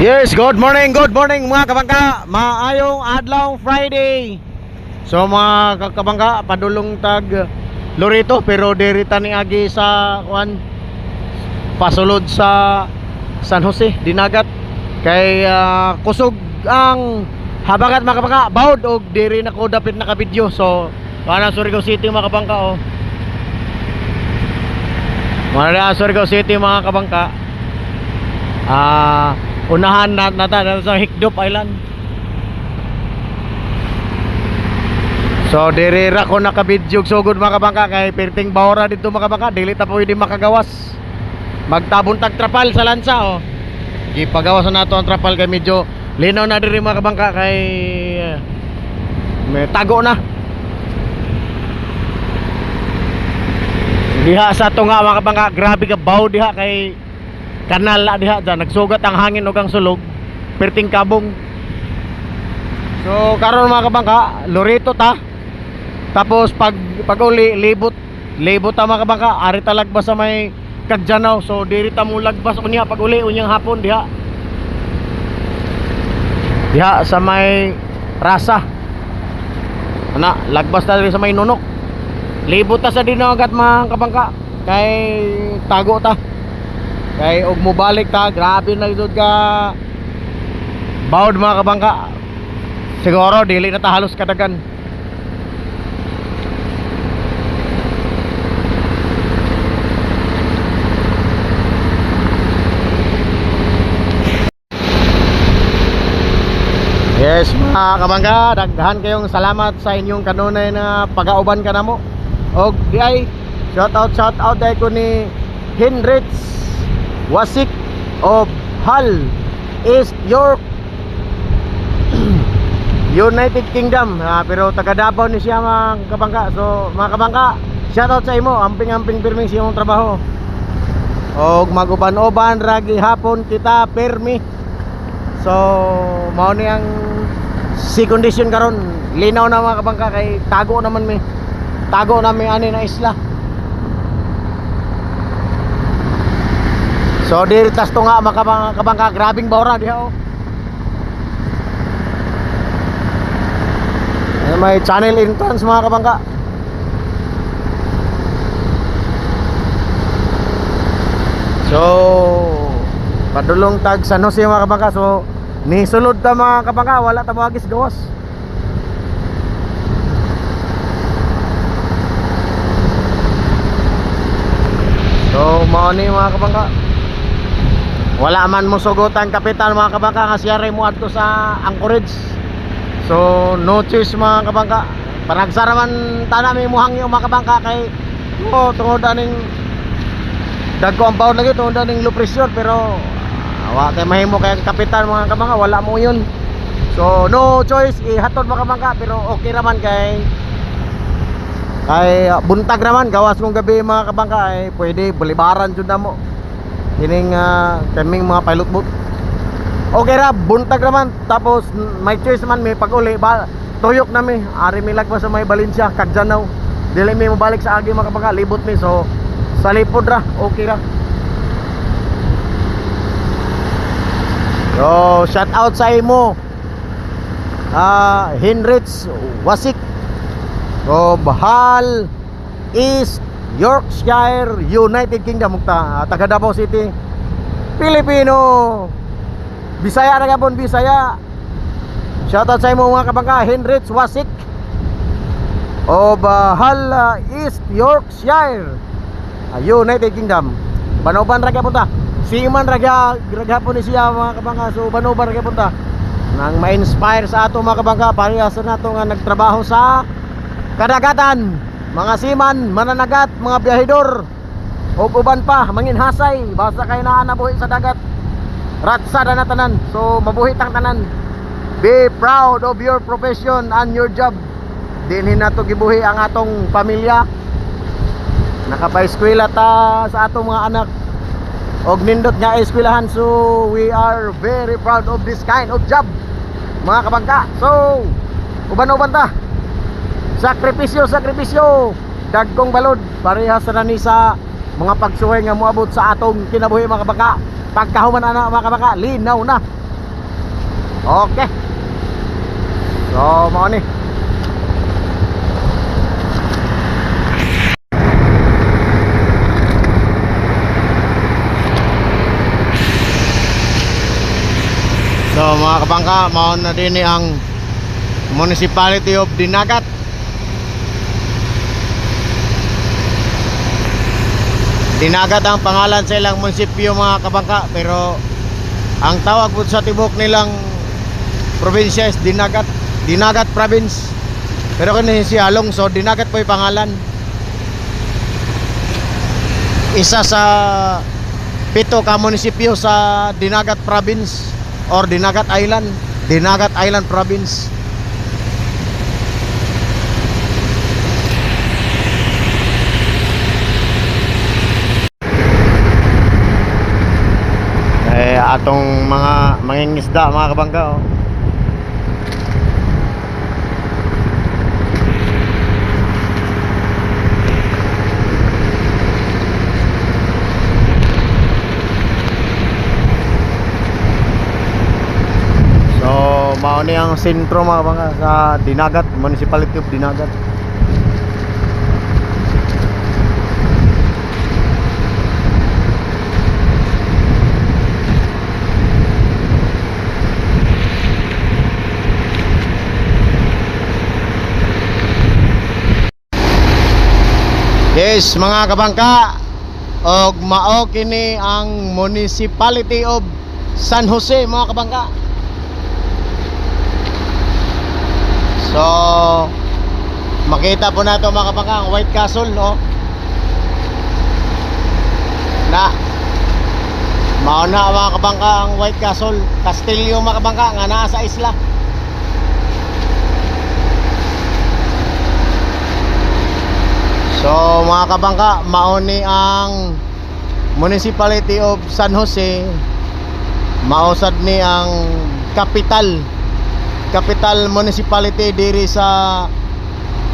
Yes, good morning mga kabangka. Maayong adlaw Friday. So mga kabangka, padulong tag Loreto pero dirita ni agi sa pasulod sa San Jose, Dinagat. Kay kusog ang habagat mga kabangka, bawd og diri nako dapit naka-video. So para Surigao City mga kabangka oh. Mara Surigao City mga kabangka. Unahan natin sa Hikdop Island. So diri ra ko nakabidyog sugod mga kabangka kay perting bawra dito mga kabangka, dili ta pwede makagawas. Magtabon tag trapal sa lansa oh. Gipagawas na nato ang trapal kay medyo linaw na diri mga kabangka kay may tago na. Diha sa tunga mga kabangka, grabe ka baw diha kay kanal la diha dyan, nagsugat ang hangin o kang sulog perting kabong. So karon mga kabangka, Loreto ta. Tapos pag uli libot ta mga kabangka, ari talagbas sa may Kagjanaw. So diri ta mo lagbas unya pag uli unyang hapon diha sa may Rasa ana, lagbas ta diri sa may Nunok, libot ta sa Dinagat mga kabangka kay tago ta. Kay og mo balik ta, grabe na gud ka bawd mga kabangka. Siguro dili na ta halos kadagan. Yes mga kabangka, daghan kayong salamat sa inyong kanunay na pag-auban ka namo. Og di ay shout out dai ko ni Henrich Wasik of Hull, East York, United Kingdom. Pero taga Davao ni siya mga kabangka. So mga kabangka, shout out sa imo, amping pirming siyong trabaho. Og maguban-uban ragi hapon kita pirmi. So mao ni ang si condition karon, linaw na mga kabangka kay tago naman ani na isla. So diri tas to nga mga kabangka, grabing bawra diha oh. May channel entrance mga kabangka. So padulong tag San Jose mga kabangka. So ni sulod ta mga kabangka, wala ta moagis gawas. So mao ni mga kabangka, wala man mo sugutan kapitan mga kabangka nga siya rin mo adto sa Anchorage. So no choice mga kabangka, panagsaraman tanami mo hangyo mga kabangka kay tungod aning dagko ang bawd lagi, tungod aning low pressure. Pero wa kay mahimo kay kapitan mga kabangka, wala mo yun. So no choice, ihatod mga kabangka. Pero okay raman kay buntag naman, gawas mong gabi mga kabangka ay pwede balibaran jud namo kining kaming mga pilot boat. Okay ra, buntag naman. Tapos may choice man, may pag-uli tuyok na mi, ari mi lagpas sa may Valencia, Kagjanaw. Dili mi mabalik sa agi mga kabangka, libot mi. So sa lipod ra, okay ra. So shout out sa imo Henrich Wasik of Hull, East Yorkshire, United Kingdom. Taga Davao City, Pilipino. Bisaya na gapon, Bisaya. Shoutout sa imo mga kabangka, Henrich Wasik of Hull, East Yorkshire, United Kingdom. Banuban ra gapon ta. Siman ra gapon ni siya mga kabangka. So banuban ra gapon ta. Nang ma-inspire sa ato mga kabangka, parehas na nato nga nagtrabaho sa kadagatan. Mga siman, mananagat, mga biyahidor, o uban pa, manginhasay, basta kayo na nabuhi sa dagat, ratsada na tanan. So mabuhi tang tanan. Be proud of your profession and your job. Dinhin nato gibuhi ang atong pamilya. Nakapa-eskwela ta sa atong mga anak, og nindot nga eskwelahan. So we are very proud of this kind of job mga kabangka. So uban-uban ta, sakripisyo dagkong balod, parehas na ni sa mga pagsuhay nga moabot sa atong kinabuhi mga kabangka. Pagkahuman ana mga kabangka, linaw na Okay. So mao ni. So mga kabangka, mao na din ang Municipality of Dinagat. Dinagat ang pangalan sa ilang munisipyo mga kabangka, pero ang tawag po sa tibok nilang probinsya is Dinagat, Dinagat Province. Pero kung si Halong, so Dinagat po yung pangalan. Isa sa 7 ka munisipyo sa Dinagat Province or Dinagat Island, Dinagat Island Province. Atong mga mangingisda mga kabangka, oh. So mao ni ang sentro mga kabangka sa Dinagat, Municipality of Dinagat. Yes mga kabangka, og mao kini ang Municipality of San Jose mga kabangka. So makita po nato mga kabangka ang White Castle, no? Na mao na mga kabangka ang White Castle, kastilyo mga kabangka nga naa sa isla. So mga kabangka, mauni ang Municipality of San Jose, mausad ni ang capital municipality diri sa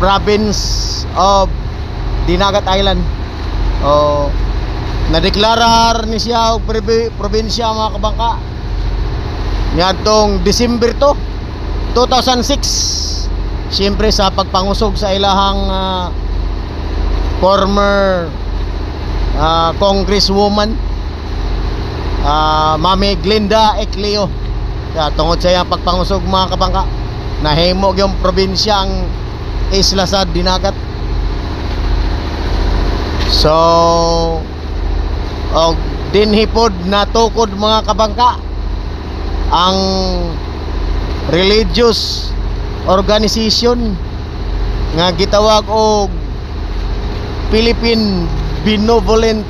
province of Dinagat Island. O nadeklarar ni siya og probinsya mga kabangka niadtong December 2006, siyempre sa pagpangusog sa ilahang former congresswoman Mami Glenda Ecleo. Tungod sa iyang pagpangusog mga kabangka, nahimog yung probinsya ang isla sa Dinagat. So og dinhipod natukod mga kabangka ang religious organization nga gitawag og Philippine Benevolent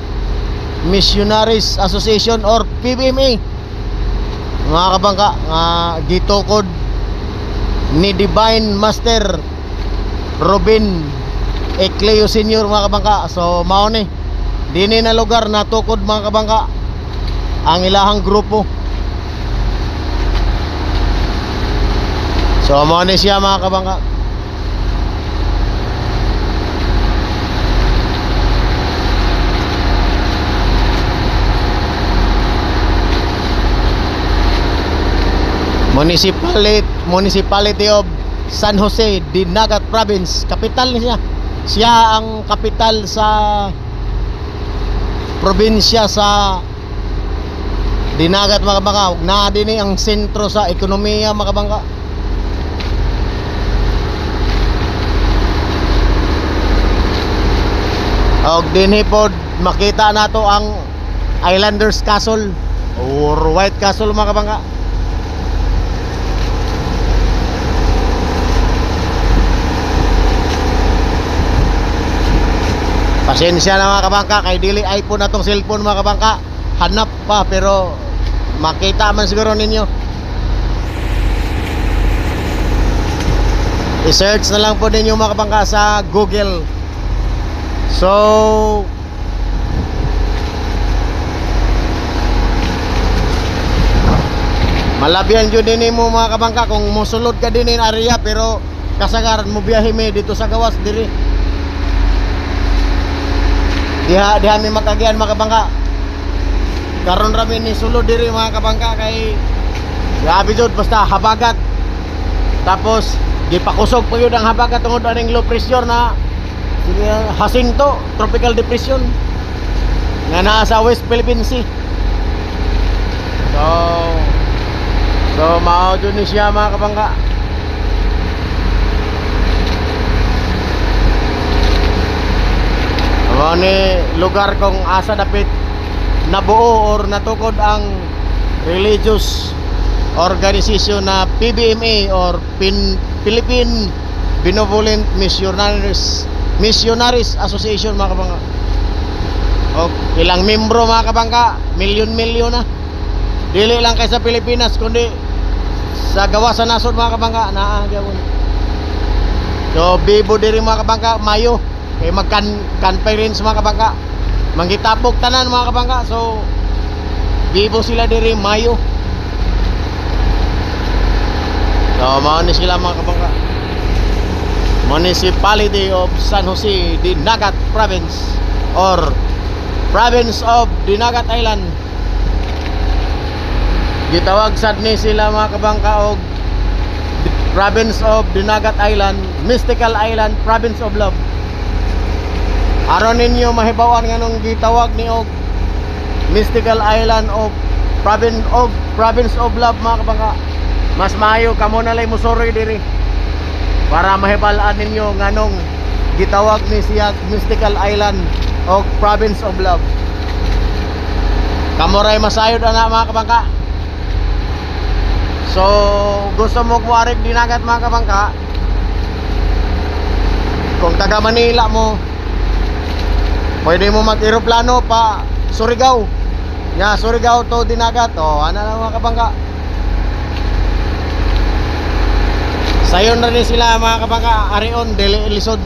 Missionaries Association or PBMA mga kabangka, nga gitukod ni Divine Master Robin Ecleo Senior mga kabangka. So mao ni dinhi na lugar natukod mga kabangka ang ilahang grupo. So mao ni siya mga kabangka. Municipality of San Jose, Dinagat Province. Kapital niya. Siya ang kapital sa probinsya sa Dinagat mga kabangka. Na din ang sentro sa ekonomiya mga kabangka. Og dinhi pod makita nato ang Islanders Castle or White Castle mga kabangka. Pasensya na mga kabangka, kay dili iPhone na tong cellphone mga kabangka. Hanap pa pero makita man siguro ninyo. I-search na lang po ninyo mga kabangka sa Google. So malabyan jud din mo mga kabangka kung mosulod ka din in area, pero kasagaran mo biyahe mi dito sa gawas diri. Diha mi makagian mga kabangka. Karon ra mi ni sulod diri mga kabangka kay Grabe jud, basta habagat. Tapos gipakusog pa yun ang habagat tungod aning low pressure na Jacinto, tropical depression nga naa sa West Philippine Sea. So mao dun ni siya mga kabangka. Mao ni lugar kung asa dapit nabuo or natukod ang religious organization na PBMA or Philippine Benevolent Missionaries Association mga kabangka. O ilang membro mga kabangka, milyon-milyon na. Dili lang kay sa Pilipinas kundi sa gawa sa nasod mga kabangka naa gyud. So bibo diri mga kabangka Mayo kay conference mga kabangka. Manggitapok tanan mga kabangka. So bibo sila diri Mayo. So mao ni sila mga kabangka. Municipality of San Jose Dinagat Province or Province of Dinagat Island. Gitawag sad ni sila mga kabangka og Province of Dinagat Island, Mystical Island, Province of Love. Aron ninyo mahibawan nganong gitawag ni og Mystical Island of Province of Love mga kabangka. Mas maayo kamo na lay musoroy diri para mahibalaan ninyo nganong gitawag ni siya Mystical Island o Province of Love. Kamoray masayod ana mga kabangka. So gusto mo kuwarig dinagat mga kabangka, kung taga Manila mo, pwede mo mag-aeroplano pa Surigao. Nya Surigao to dinagat. O ano lang mga kabangka. Sayon na rin sila mga kabangka, Arion, Dili Lisod.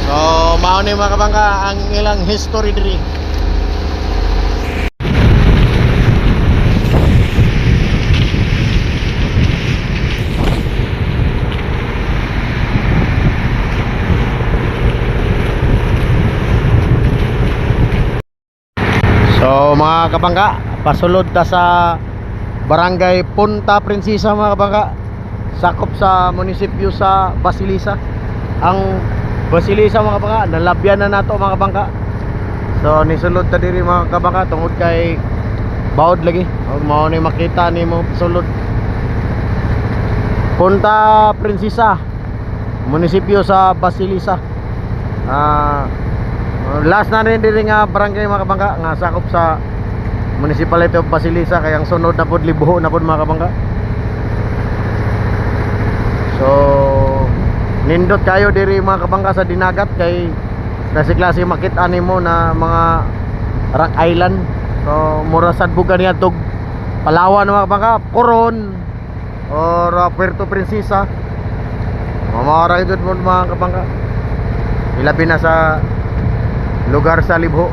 So mao ni mga kabangka ang ilang history diri. So mga kabangka, pasulod ta sa Barangay Punta Princesa mga kabangka, sakop sa munisipyo sa Basilisa. Ang Basilisa mga kabangka, nalabyan na nato mga kabangka. So nisulod ta diri mga kabangka tungod kay bawod lagi. Mao ni makita nimo sulod. Punta Princesa, munisipyo sa Basilisa. Last na rin diri nga barangay mga kabangka nga sakop sa Municipality of Basilisa, kaya ang sunod na pod Libuho na pod mga kabangka. So nindot kayo diri mga kabangka sa dinagat kay nasi klase makita nimo na mga rock island. So mura sad bugan niya tog Palawan mga kabangka, Coron or Puerto Princesa. Mamara ito mga kabangka. Ilabi na sa lugar sa Libuho.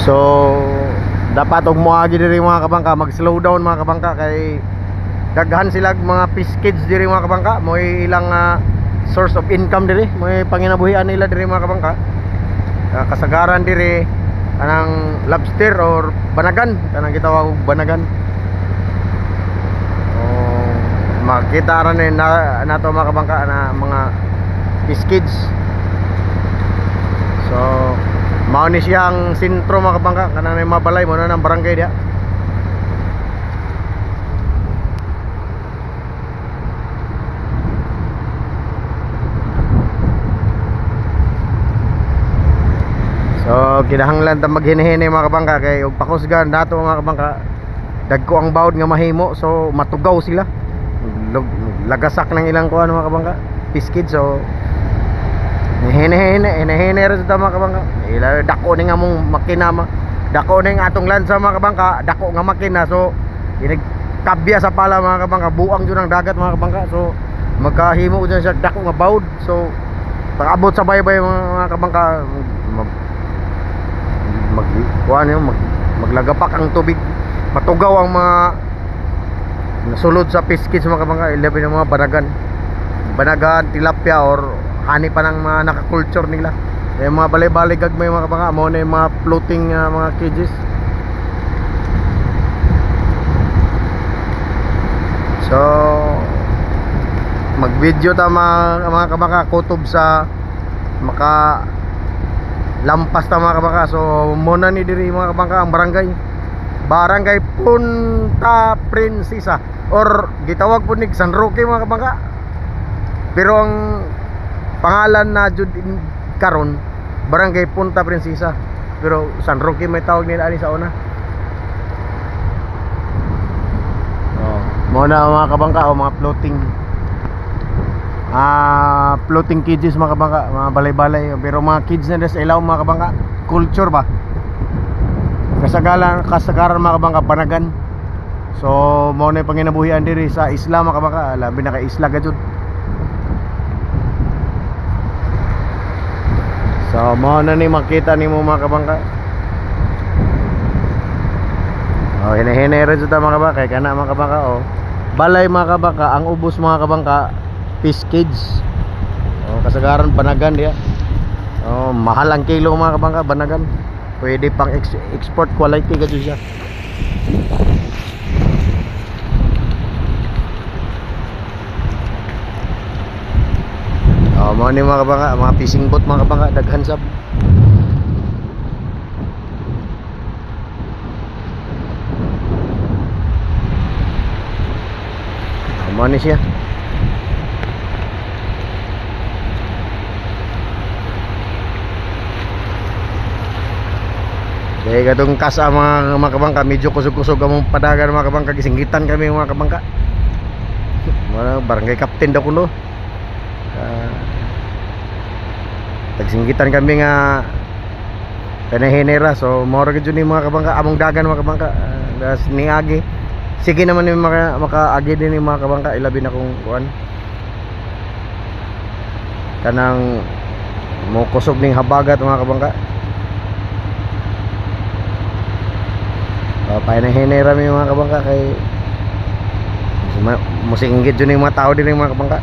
So dapat og moagi diri mga kabangka, mag slow down mga kabangka kay daghan sila mga fish kids diri mga kabangka. Mo ilang source of income diri, mo panginabuhian nila diri mga kabangka. Kasagaran diri kanang lobster or banagan, kanang gitawag og banagan. Makita ra ni nato mga kabangka na mga fish kids. So mao ni siyang sentro mga kabangka, kanang mabalay mo na ng barangay dia. So kinahanglan ta maghini-hini mga kabangka kay og pakusgan nato mga kabangka dagko ang bawod nga mahimo, so matugaw sila. Lagasak ng ilang kuan mga kabangka, fish kids. So hine-hine rin sa mga kabangka. Dako ni nga mong makina, dako ni atong lansa mga kabangka, dako nga makina. So inagkabya sa pala mga kabangka, buang dyan ang dagat mga kabangka. So magkahimo dyan siya dako nga bawod. So pag-abot sa baybay mga kabangka, maglagapak ang tubig, matugaw ang mga nasulod sa fish kids mga kabangka, ilabi ng mga banagan, tilapia or hani pa ng mga naka-culture nila. Yung mga balay-balay gagmay mga kabangka, mo na yung mga floating mga cages. So mag-video ta mga kabangka kutob sa maka lampas ta mga kabangka. So muna ni diri mga kabangka ang barangay Punta Princesa or gitawag po ni San Roque mga kabangka, pero ang pangalan na jud karon barangay Punta Princesa, pero San Roque may tawag nila ani sa una. Muna mga kabangka o mga floating cages mga kabangka, mga balay-balay, pero mga kids na sa ilaw mga kabangka, culture ba, kasagaran mga kabangka, panagan. So mo na panginabuhian diri sa isla mga kabangka, labi na kay isla gajud. So mo na ni makita nimo mga kabangka. Hinahinay rin sa mga kabangka, kaya kana mga kabangka balay mga kabangka, ang ubos mga kabangka fish cage. Kasagaran panagan diya. Mahal ang kilo mga kabangka, panagan. Pwede pang export quality gado siya. Mga ni mga kabangka, mga fishing boat mga kabangka, daghan sab. Mana siya? Kaya katong kasa mga kabangka, medyo kusog-kusog among padagan mga kabangka, gisinggitan kami mga kabangka. Barangay captain daw kuno. Tagsinggitan kami nga panahinera. So mora gid ni mga kabangka among dagan mga kabangka. Das niagi. Sige naman yung makaagi din yung mga kabangka, ilabi na kung kuan kanang mo kusog ning habagat mga kabangka. Panahinera mi mga kabangka kay musinggit yun yung mga tao din yung mga kabangka.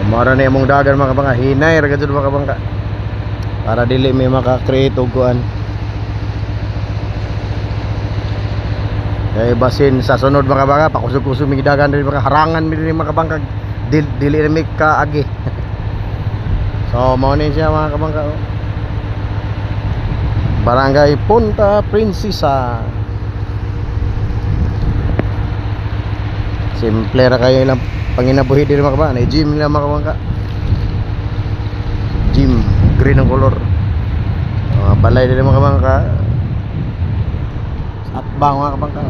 Mara na yung dagan mga kabangka, hinay ra gud mga kabangka para dili may maka-create og kuan. Kay basin sa sunod mga kabangka, pakusog-kusog mi dagan diri mga harangan mi diri mga kabangka, dili na mi kaagi. So mao ni siya mga kabangka. Barangay Punta Princesa. Simple ra kayo lang panginabuhi diri mga kabangka. Na gym nila mga kabangka. Gym green ang color. Balay diri mga kabangka. At bang mga kabangka.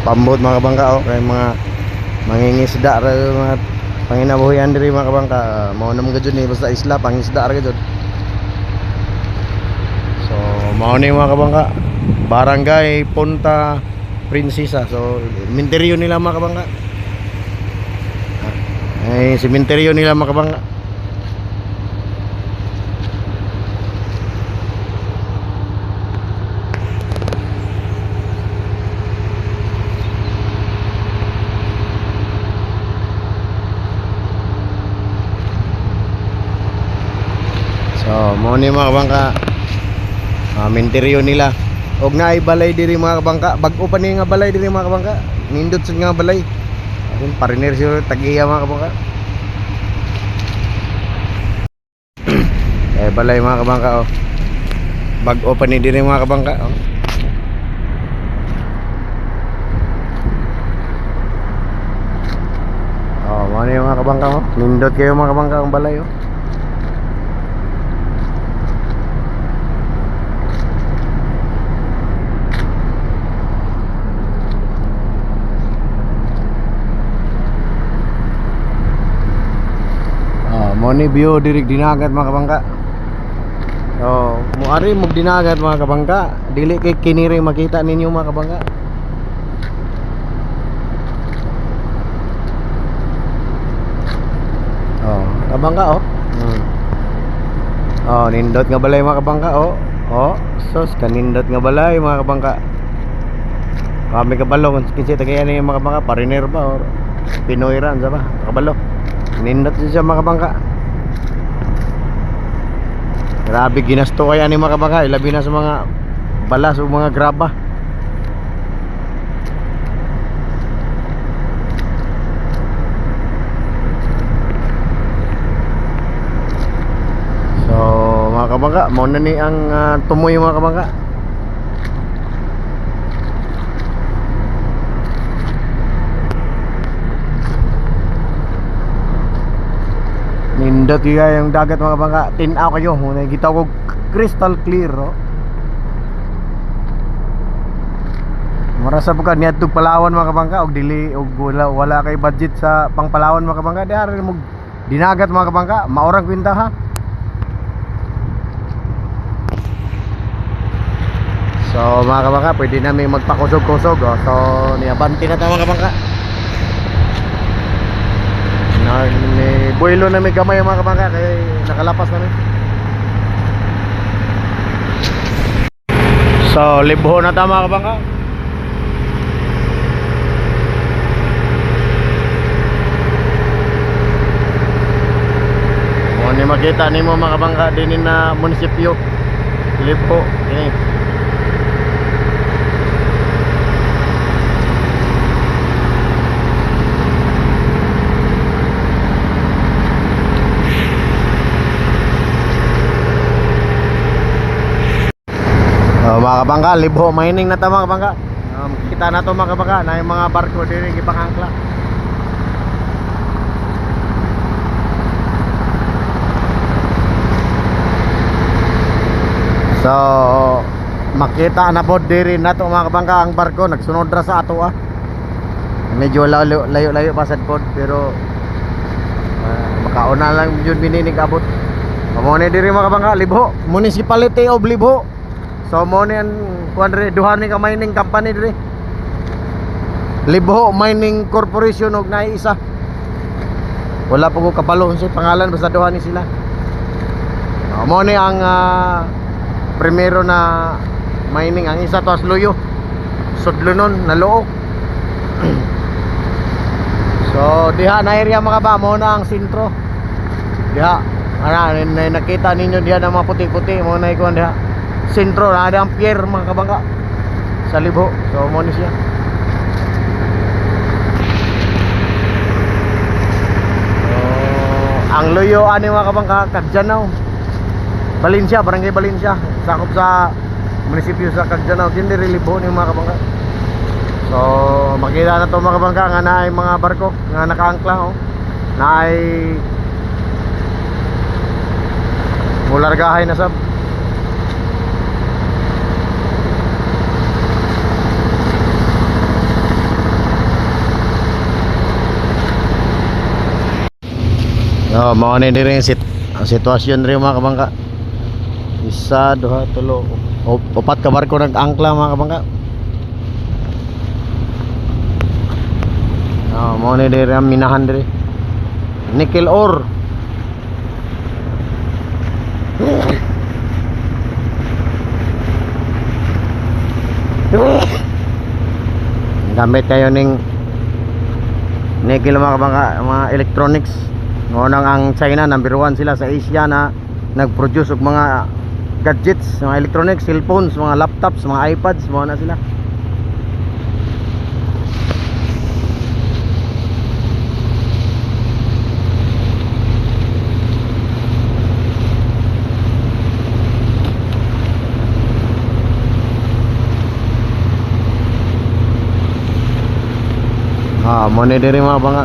Pambot mga kabangka kay mga mangingisda ra mga panginabuhian diri mga kabangka. Mao na mga gud ni basta isla pangisda ra gud. So mao ni mga kabangka, Barangay Punta Princesa. So sementeryo nila mga kabangka. Ay sementeryo nila mga kabangka. So mo ni mga kabangka, minteryo nila og naay balay diri mga kabangka. Bag-o pa ni nga balay diri mga kabangka, nindot sa nga balay. Ayun pariner siya tag-iya mga kabangka. Balay mga kabangka bag-o pa ni diri mga kabangka. Mo ni mga kabangka nindot kayo mga kabangka ang balay Mo ni view diri dinagat mga kabangka. So, muari mo dinagat mga kabangka. Dili kay kiniri makita ninyo mga kabangka. Oh, kabangka oh. Oh, nindot nga balay mga kabangka oh. Oh, sos kanindot nga balay mga kabangka. Kami kabalo kung kinsa tagayan ni mga kabangka, pariner ba or Pinoy ran sa ba? Kabalo. Nindot siya mga kabangka. Grabe ginasto kaya ni mga kabangka, ilabi na sa mga balas o mga graba. So mga kabangka, mo na ni ang tumoy mga kabangka. Nindot kaya yung dagat mga kabangka. Tinaw kayo, muna gitaw ko crystal clear oh. Marasa po ka niadtog Palawan mga kabangka og dili og wala kay budget sa pang Palawan mga kabangka. Diari mo dinagat mga kabangka, maorang kwenta ha. So mga kabangka, pwede namin magpakusog-kusog oh. So niabanti na tayo mga kabangka. Ni buwelo na may gamay mga kabangka kaya nakalapas na rin. So libho na tayo mga kabangka. Kung ni makita ni mo mga kabangka din na munisipyo libho ini. Mga kabangka, libho mining na ta mga kabangka. Kita na to mga kabangka na yung mga barko diri gipangangkla. So makita na pod diri na to mga kabangka ang barko nagsunod ra sa ato ah. Medyo layo-layo pa sad pod pero makauna lang jud bininig abot. Amo ni diri mga kabangka, libho, municipality of Libho. So mo ni ang kuadre duha ni ka mining company dire. Libho Mining Corporation og naay isa. Wala po ko kapalo sa pangalan basta duha ni sila. Mo ni ang primero na mining, ang isa to Asluyo. Sudlunon na Luok. So diha na area mga ba mo na ang sentro. Diha ana nakita ninyo diha na mga puti-puti mo na ikuan diha. Sentro na ada ang pier mga kabangka sa Libho. So mo ni siya. Ang luyo ani mga kabangka Cagdianao, Valencia, barangay Valencia, sakop sa munisipyo sa Cagdianao, din diri Libho ni mga kabangka. So makita na to mga kabangka nga naay mga barko nga nakaangkla oh. Naay mulargahay na sab. Oh, mao ni diri ang sitwasyon rin mga kabangka. Isa, duha, tulo, upat ka barko nag-angkla mga kabangka. Oh, mao ni diri ang minahan diri. Nickel ore. Gamit kayo ning nickel mga kabangka, mga electronics. Ngunang ang China number 1 sila sa Asia na nag-produce og mga gadgets, mga electronics, cellphones, mga laptops, mga iPads, mga na sila. Mo ni diri mga bangka.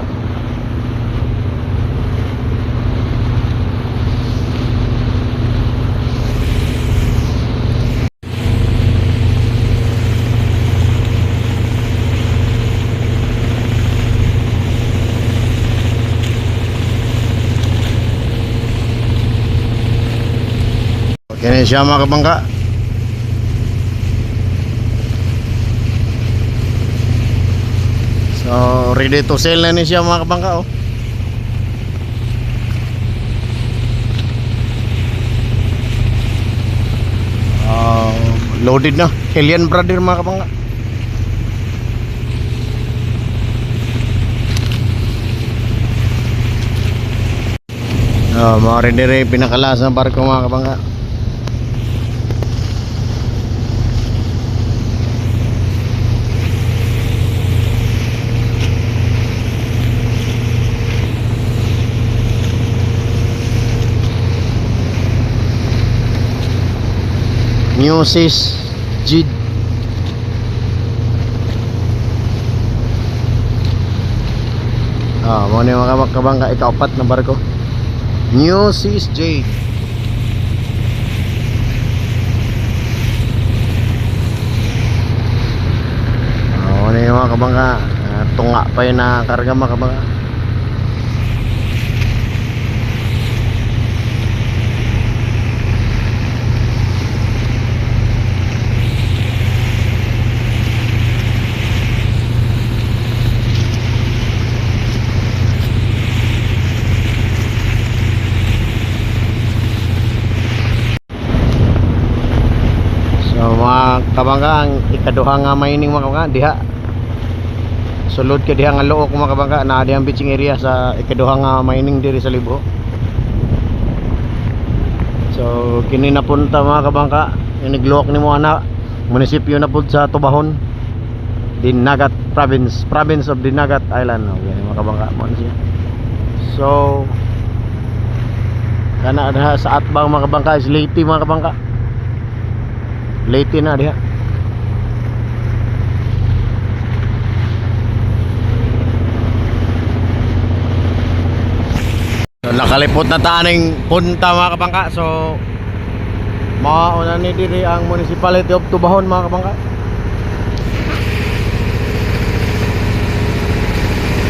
Okay na siya mga kabangka. So ready to sail na ni siya mga kabangka. Loaded na Hellion Brother mga kabangka. Mga ready pinakalas ng barko mga kabangka. Newsis Jid. Mo ni mga kabangka, ikaapat na barko. Newsis Jade. Mo ni mga kabangka, tunga pa yun na karga mga kabangka. Mga kabangka, ang ikaduha nga mining mga kabangka diha sulod ka diha nga luok mga kabangka, na dihang beaching area sa ikaduha nga mining diri sa Libo. So kini napunta mga kabangka, inigluok ni mo ana munisipyo na pud sa Tubahon, Dinagat province of Dinagat Island. Okay mga kabangka, mo siya. So kana sa atbang mga kabangka is Leyte mga kabangka. Leyte na diha. So nakalipot na taning punta mga kabangka. So mauna ni diri ang Municipality of Tubahon mga kabangka.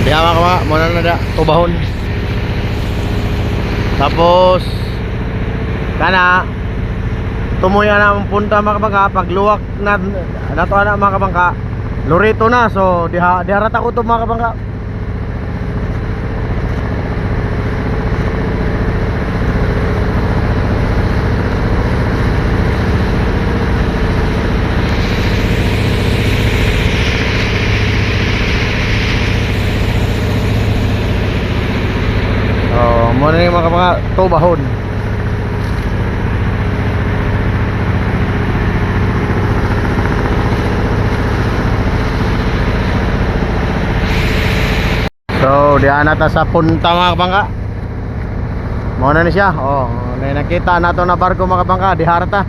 Diha mga kabangka, mauna na da Tubahon. Tapos kana tumuya na ang punta mga kabangka, pagluwak na nato ana mga kabangka, Loreto na. So diha rata ko to mga kabangka. Mo na ni mga kabangka, Tubahon. So diyan nata sa punta mga kabangka. Mo na ni siya. Nakita nato na barko mga kabangka, diharata.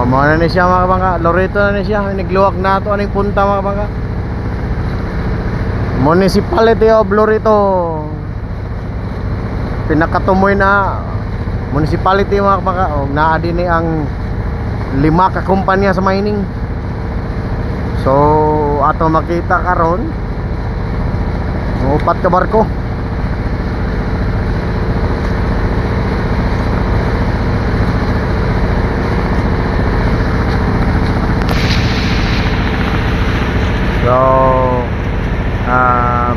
Mo na ni siya mga kabangka, Loreto na ni siya. Nigluwak na to aning punta mga kabangka. Municipality of Loreto. Pinakatumoy na municipality mga kabangka. Naa din ang 5 ka kumpanya sa mining. So ato makita karon 4 ka barko. So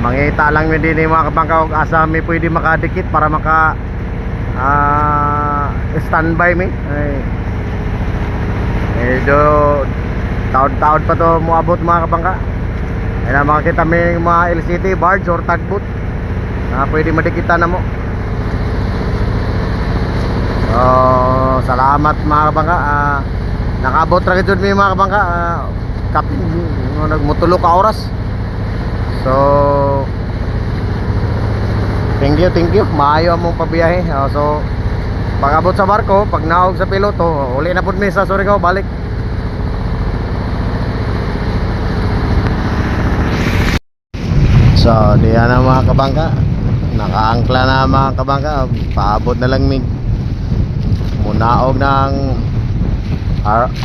mangita lang mi din mga kabangka og asa mi pwede makadikit para maka standby mi. Do taon-taon pa to muabot mga kabangka. Kaya makakita may mga LCT barge or tugboat na pwede madikitan na mo. Salamat mga kabangka. Nakabot ra gid mi mga kabangka. Kapin nagmutulo ka oras. So thank you. Maayo among pabiyahe. So pag-abot sa barko, pag naog sa piloto, uli na pud mi sa Surigao balik. So diyan na mga kabangka, nakaangkla na mga kabangka. Paabot na lang mig munaog ng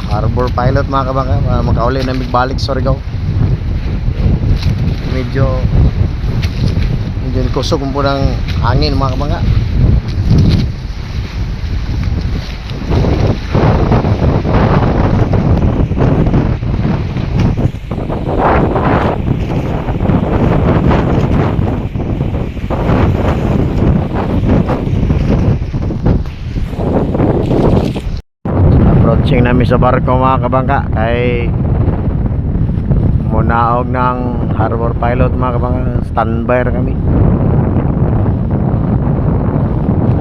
harbor pilot mga kabangka, makauli na mig balik sa Surigao. Medyo kusog po ng hangin mga kabangka. Launching namin sa barko mga kabangka kay munaog ng harbor pilot mga kabangka. Standby ra kami.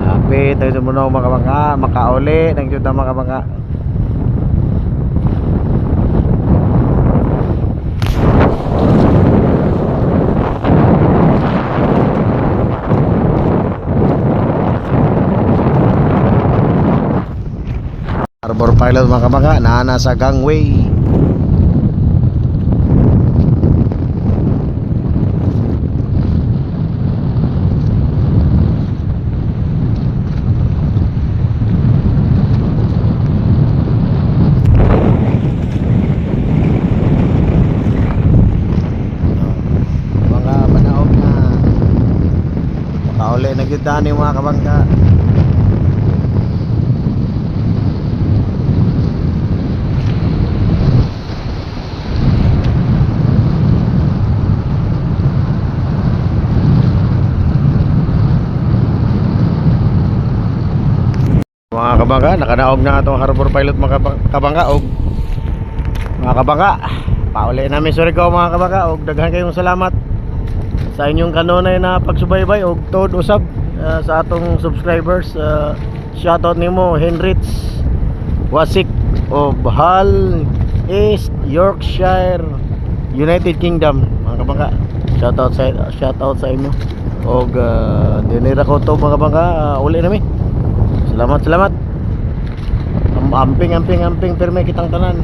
Happy tayo sa munaog mga kabangka. Makauli ng juta mga kabangka. Harbor pilot mga kabangka, nasa gangway. Mga banaog na makauli na gyud ani mga kabangka. Mga kabangka, nakanaog na itong harbor pilot mga kabangka. Og mga kabangka, pauli namin Surigao mga kabangka. Og daghan kayong salamat sa inyong kanunay na pagsubaybay og tuod usab sa atong subscribers. Shoutout nimo Henrich Wasik of Hull, East Yorkshire, United Kingdom mga kabangka. Shoutout sa inyo. Og dinira ko to mga kabangka. Uli nami. Salamat. Amping perme kitang tanan.